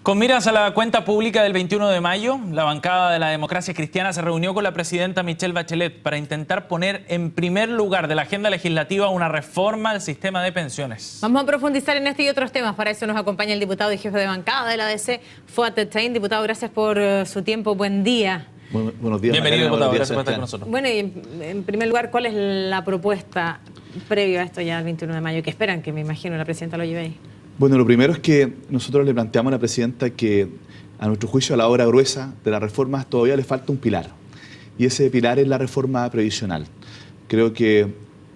Con miras a la cuenta pública del 21 de mayo, la bancada de la Democracia Cristiana se reunió con la presidenta Michelle Bachelet para intentar poner en primer lugar de la agenda legislativa una reforma al sistema de pensiones. Vamos a profundizar en este y otros temas. Para eso nos acompaña el diputado y jefe de bancada de la ADC, Fuad Tein. Diputado, gracias por su tiempo. Buen día. Buenos días. Bienvenido, diputado. Gracias por estar con nosotros. nosotros. Bueno, y en primer lugar, ¿cuál es la propuesta previo a esto ya el 21 de mayo? ¿Qué esperan? Que me imagino la presidenta lo lleve ahí. Bueno, lo primero es que nosotros le planteamos a la presidenta que a nuestro juicio a la obra gruesa de las reformas todavía le falta un pilar. Y ese pilar es la reforma previsional. Creo que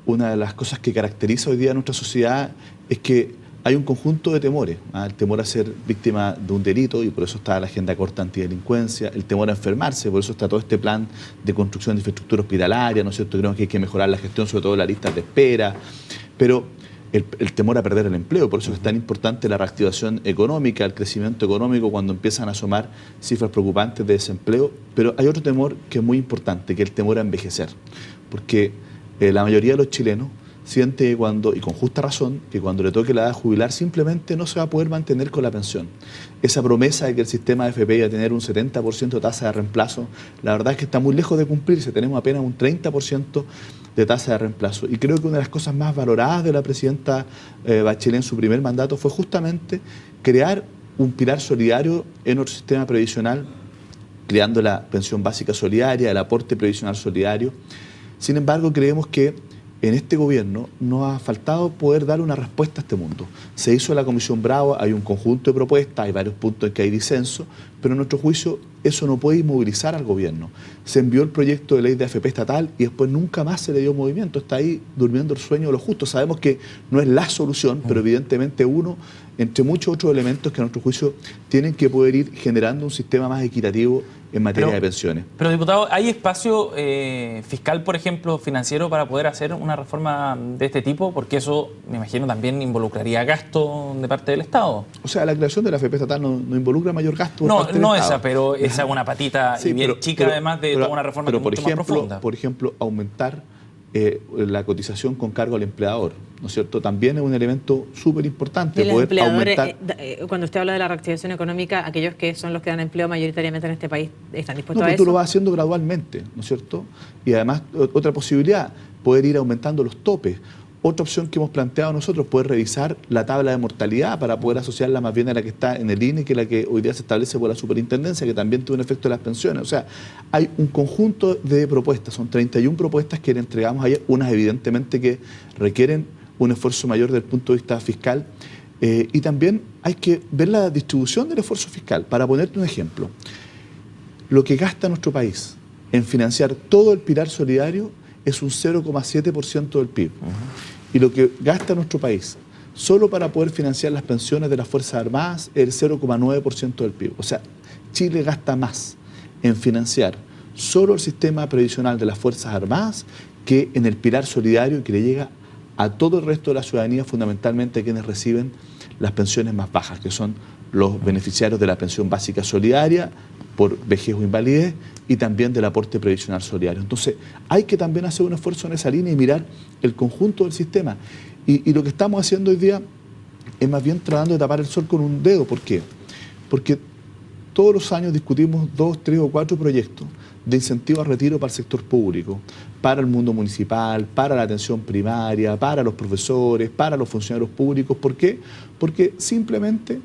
una de las cosas que caracteriza hoy día a nuestra sociedad es que hay un conjunto de temores. El temor a ser víctima de un delito, y por eso está la agenda corta antidelincuencia, el temor a enfermarse, por eso está todo este plan de construcción de infraestructura hospitalaria, ¿no es cierto? Creo que hay que mejorar la gestión, sobre todo las listas de espera, pero el temor a perder el empleo, por eso es tan importante la reactivación económica, el crecimiento económico cuando empiezan a asomar cifras preocupantes de desempleo, pero hay otro temor que es muy importante, que es el temor a envejecer, porque la mayoría de los chilenos siente cuando, y con justa razón, que cuando le toque la edad de jubilar simplemente no se va a poder mantener con la pensión. Esa promesa de que el sistema de AFP iba a tener un 70% de tasa de reemplazo, la verdad es que está muy lejos de cumplirse, tenemos apenas un 30% de tasa de reemplazo. Y creo que una de las cosas más valoradas de la presidenta Bachelet en su primer mandato fue justamente crear un pilar solidario en nuestro sistema previsional, creando la pensión básica solidaria, el aporte previsional solidario. Sin embargo, creemos que en este gobierno nos ha faltado poder dar una respuesta a este mundo. Se hizo la Comisión Bravo, hay un conjunto de propuestas, hay varios puntos en que hay disenso, pero en nuestro juicio eso no puede inmovilizar al gobierno. Se envió el proyecto de ley de AFP estatal y después nunca más se le dio movimiento. Está ahí durmiendo el sueño de los justos. Sabemos que no es la solución, pero evidentemente uno, entre muchos otros elementos que a nuestro juicio tienen que poder ir generando un sistema más equitativo en materia de pensiones. Pero, diputado, ¿hay espacio fiscal, por ejemplo, financiero para poder hacer una reforma de este tipo? Porque eso, me imagino, también involucraría gasto de parte del Estado. O sea, la creación de la AFP estatal no involucra mayor gasto. No esa, pero esa es una patita sí, y bien chica, además de toda una reforma mucho más profunda. Por ejemplo, aumentar la cotización con cargo al empleador, ¿no es cierto? También es un elemento súper importante. Poder aumentar. Cuando usted habla de la reactivación económica, aquellos que son los que dan empleo mayoritariamente en este país, ¿están dispuestos a eso? Tú lo vas haciendo gradualmente, ¿no es cierto? Y además, otra posibilidad, poder ir aumentando los topes. Otra opción que hemos planteado nosotros, poder revisar la tabla de mortalidad para poder asociarla más bien a la que está en el INE, que la que hoy día se establece por la superintendencia, que también tiene un efecto en las pensiones. O sea, hay un conjunto de propuestas, son 31 propuestas que le entregamos ayer, unas evidentemente que requieren un esfuerzo mayor desde el punto de vista fiscal, y también hay que ver la distribución del esfuerzo fiscal. Para ponerte un ejemplo, lo que gasta nuestro país en financiar todo el pilar solidario es un 0,7% del PIB. Y lo que gasta nuestro país solo para poder financiar las pensiones de las Fuerzas Armadas es el 0,9% del PIB. O sea, Chile gasta más en financiar solo el sistema previsional de las Fuerzas Armadas que en el pilar solidario que le llega a todo el resto de la ciudadanía, fundamentalmente a quienes reciben las pensiones más bajas, que son los beneficiarios de la pensión básica solidaria por vejez o invalidez y también del aporte previsional solidario. Entonces, hay que también hacer un esfuerzo en esa línea y mirar el conjunto del sistema. Y lo que estamos haciendo hoy día es más bien tratando de tapar el sol con un dedo. ¿Por qué? Porque todos los años discutimos 2, 3 o 4 proyectos de incentivo a retiro para el sector público, para el mundo municipal, para la atención primaria, para los profesores, para los funcionarios públicos. ¿Por qué? Porque simplemente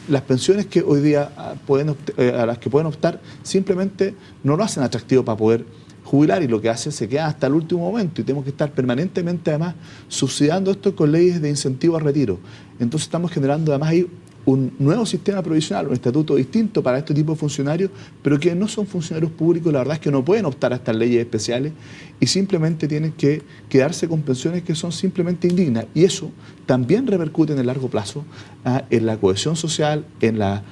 las pensiones que hoy día a las que pueden optar simplemente no lo hacen atractivo para poder jubilar, y lo que hacen se queda hasta el último momento, y tenemos que estar permanentemente además subsidiando esto con leyes de incentivo a retiro. Entonces estamos generando además ahí un nuevo sistema provisional, un estatuto distinto para este tipo de funcionarios, pero que no son funcionarios públicos. La verdad es que no pueden optar a estas leyes especiales y simplemente tienen que quedarse con pensiones que son simplemente indignas. Y eso también repercute en el largo plazo en la cohesión social, en las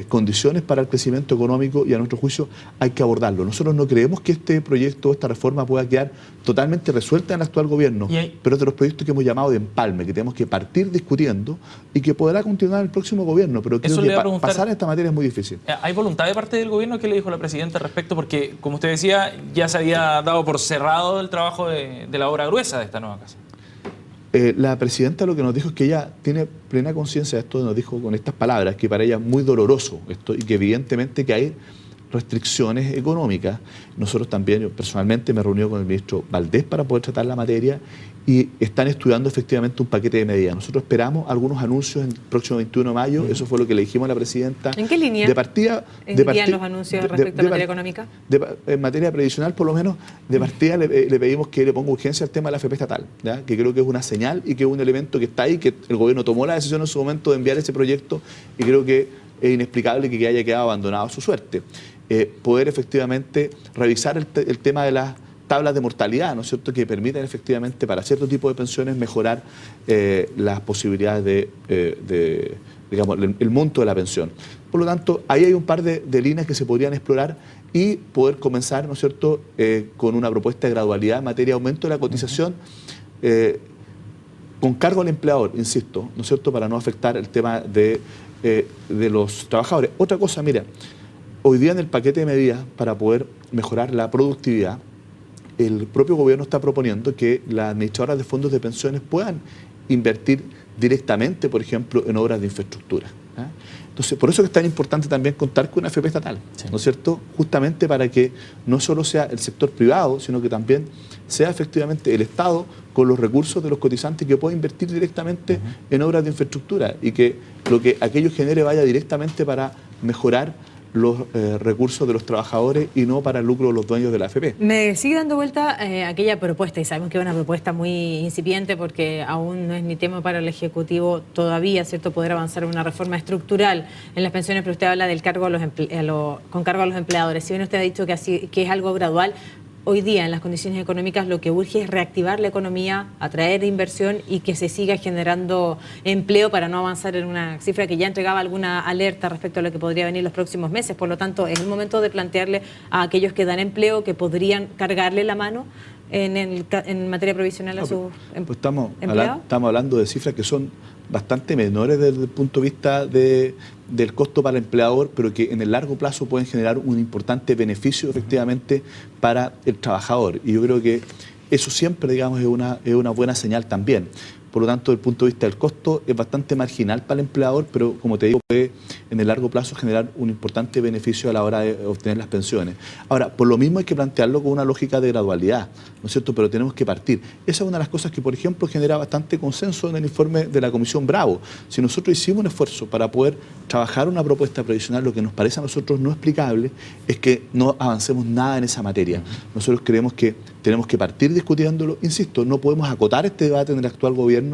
condiciones para el crecimiento económico, y a nuestro juicio hay que abordarlo. Nosotros no creemos que este proyecto, esta reforma pueda quedar totalmente resuelta en el actual gobierno, pero es de los proyectos que hemos llamado de empalme, que tenemos que partir discutiendo y que podrá continuar el próximo gobierno, pero creo que pasar a esta materia es muy difícil. ¿Hay voluntad de parte del gobierno? ¿Qué le dijo la presidenta al respecto? Porque, como usted decía, ya se había dado por cerrado el trabajo de la obra gruesa de esta nueva casa. La presidenta lo que nos dijo es que ella tiene plena conciencia de esto, nos dijo con estas palabras, que para ella es muy doloroso esto y que evidentemente que hay restricciones económicas. Nosotros también, yo personalmente me reuní con el ministro Valdés para poder tratar la materia y están estudiando efectivamente un paquete de medidas. Nosotros esperamos algunos anuncios el próximo 21 de mayo, eso fue lo que le dijimos a la presidenta. ¿En qué línea irían los anuncios respecto a materia económica? En materia previsional, por lo menos, de partida le pedimos que le ponga urgencia al tema de la AFP estatal, ¿ya? Que creo que es una señal y que es un elemento que está ahí, que el gobierno tomó la decisión en su momento de enviar ese proyecto y creo que es inexplicable que haya quedado abandonado a su suerte. Poder efectivamente revisar el tema de las tablas de mortalidad, ¿no es cierto?, que permitan efectivamente para cierto tipo de pensiones mejorar las posibilidades digamos, el monto de la pensión. Por lo tanto, ahí hay un par de líneas que se podrían explorar y poder comenzar, ¿no es cierto?, con una propuesta de gradualidad en materia de aumento de la cotización con cargo al empleador, insisto, ¿no es cierto?, para no afectar el tema de los trabajadores. Otra cosa, mira, hoy día en el paquete de medidas para poder mejorar la productividad, el propio gobierno está proponiendo que las administradoras de fondos de pensiones puedan invertir directamente, por ejemplo, en obras de infraestructura. Entonces, por eso es tan importante también contar con una AFP estatal, sí, ¿no es cierto? Justamente para que no solo sea el sector privado, sino que también sea efectivamente el Estado con los recursos de los cotizantes que pueda invertir directamente en obras de infraestructura y que lo que aquello genere vaya directamente para mejorar los recursos de los trabajadores y no para el lucro de los dueños de la AFP. Me sigue dando vuelta aquella propuesta, y sabemos que es una propuesta muy incipiente porque aún no es ni tema para el Ejecutivo todavía, ¿cierto?, poder avanzar en una reforma estructural en las pensiones, pero usted habla del cargo con cargo a los empleadores. Si bien usted ha dicho que es algo gradual, hoy día en las condiciones económicas lo que urge es reactivar la economía, atraer inversión y que se siga generando empleo para no avanzar en una cifra que ya entregaba alguna alerta respecto a lo que podría venir los próximos meses. Por lo tanto, es el momento de plantearle a aquellos que dan empleo que podrían cargarle la mano en materia provisional a sus pues estamos hablando de cifras que son bastante menores desde el punto de vista del costo para el empleador, pero que en el largo plazo pueden generar un importante beneficio efectivamente para el trabajador. Y yo creo que eso siempre, digamos, es una buena señal también. Por lo tanto, desde el punto de vista del costo es bastante marginal para el empleador, pero como te digo, puede en el largo plazo generar un importante beneficio a la hora de obtener las pensiones. Ahora, por lo mismo hay que plantearlo con una lógica de gradualidad, ¿no es cierto? Pero tenemos que partir. Esa es una de las cosas que, por ejemplo, genera bastante consenso en el informe de la Comisión Bravo. Si nosotros hicimos un esfuerzo para poder trabajar una propuesta previsional, lo que nos parece a nosotros no explicable es que no avancemos nada en esa materia. Nosotros creemos que tenemos que partir discutiéndolo. Insisto, no podemos acotar este debate en el actual gobierno,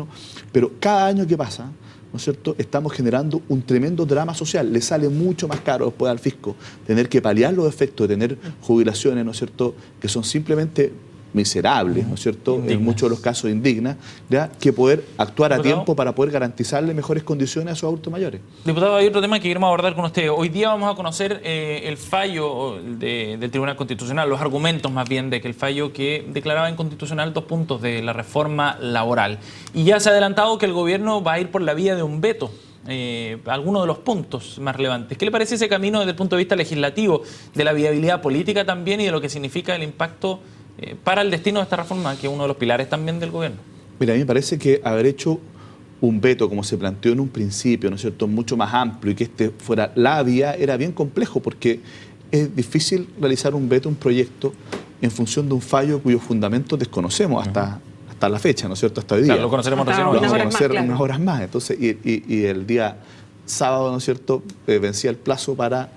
pero cada año que pasa, ¿no es cierto?, estamos generando un tremendo drama social. Le sale mucho más caro después al fisco tener que paliar los efectos de tener jubilaciones, ¿no es cierto?, que son simplemente miserables, ¿no es cierto?, indignas. En muchos de los casos indignas, ¿ya?, que poder actuar a tiempo para poder garantizarle mejores condiciones a sus adultos mayores. Diputado, hay otro tema que queremos abordar con usted. Hoy día vamos a conocer el fallo del Tribunal Constitucional, los argumentos más bien de que el fallo que declaraba inconstitucional 2 puntos de la reforma laboral. Y ya se ha adelantado que el gobierno va a ir por la vía de un veto. Algunos de los puntos más relevantes. ¿Qué le parece ese camino desde el punto de vista legislativo, de la viabilidad política también y de lo que significa el impacto para el destino de esta reforma, que es uno de los pilares también del gobierno? Mira, a mí me parece que haber hecho un veto, como se planteó en un principio, ¿no es cierto?, mucho más amplio y que este fuera la vía, era bien complejo porque es difícil realizar un veto, un proyecto, en función de un fallo cuyos fundamentos desconocemos hasta la fecha, ¿no es cierto?, hasta hoy día. Claro, lo conoceremos recién. Lo vamos a conocer unas horas más. Entonces, y el día sábado, ¿no es cierto?, vencía el plazo para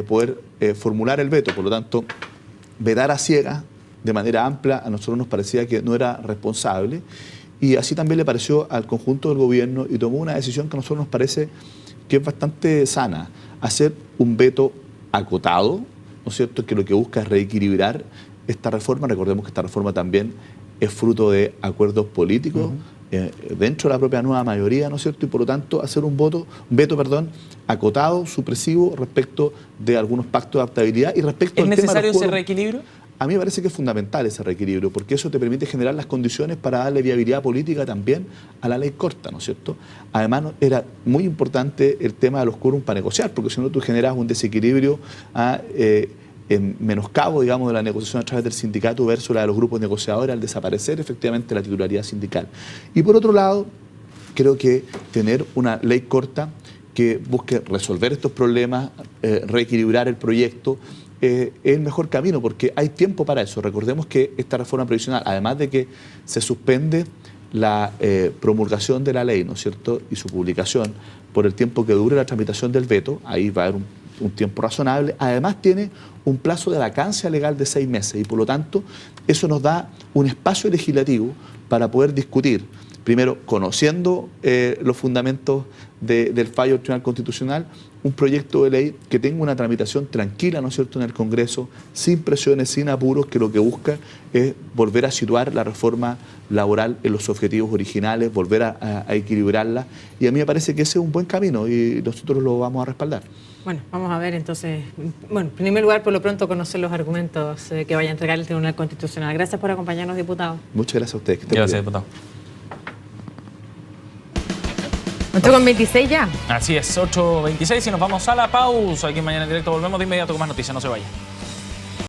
poder formular el veto. Por lo tanto, vetar a ciegas de manera amplia a nosotros nos parecía que no era responsable y así también le pareció al conjunto del gobierno y tomó una decisión que a nosotros nos parece que es bastante sana, hacer un veto acotado, ¿no es cierto?, que lo que busca es reequilibrar esta reforma. Recordemos que esta reforma también es fruto de acuerdos políticos dentro de la propia nueva mayoría, ¿no es cierto?, y por lo tanto hacer un veto acotado, supresivo respecto de algunos pactos de adaptabilidad y respecto al tema de los ¿Es necesario ese reequilibrio? A mí me parece que es fundamental ese reequilibrio, porque eso te permite generar las condiciones para darle viabilidad política también a la ley corta, ¿no es cierto? Además, era muy importante el tema de los quórum para negociar, porque si no tú generas un desequilibrio en menoscabo, digamos, de la negociación a través del sindicato versus la de los grupos negociadores al desaparecer efectivamente la titularidad sindical. Y por otro lado, creo que tener una ley corta que busque resolver estos problemas, reequilibrar el proyecto, es el mejor camino porque hay tiempo para eso. Recordemos que esta reforma previsional, además de que se suspende la promulgación de la ley, ¿no es cierto?, y su publicación por el tiempo que dure la tramitación del veto, ahí va a haber un tiempo razonable, además tiene un plazo de vacancia legal de 6 meses y por lo tanto eso nos da un espacio legislativo para poder discutir, primero conociendo los fundamentos del fallo del Tribunal Constitucional, un proyecto de ley que tenga una tramitación tranquila, ¿no es cierto?, en el Congreso, sin presiones, sin apuros, que lo que busca es volver a situar la reforma laboral en los objetivos originales, volver a equilibrarla, y a mí me parece que ese es un buen camino y nosotros lo vamos a respaldar. Bueno, vamos a ver entonces, bueno, en primer lugar, por lo pronto, conocer los argumentos que vaya a entregar el Tribunal Constitucional. Gracias por acompañarnos, diputado. Muchas gracias a ustedes. Que estén Gracias, bien. diputado. 8:26 ya. Así es, 8:26 y nos vamos a la pausa. Aquí en Mañana en Directo volvemos de inmediato con más noticias, no se vayan.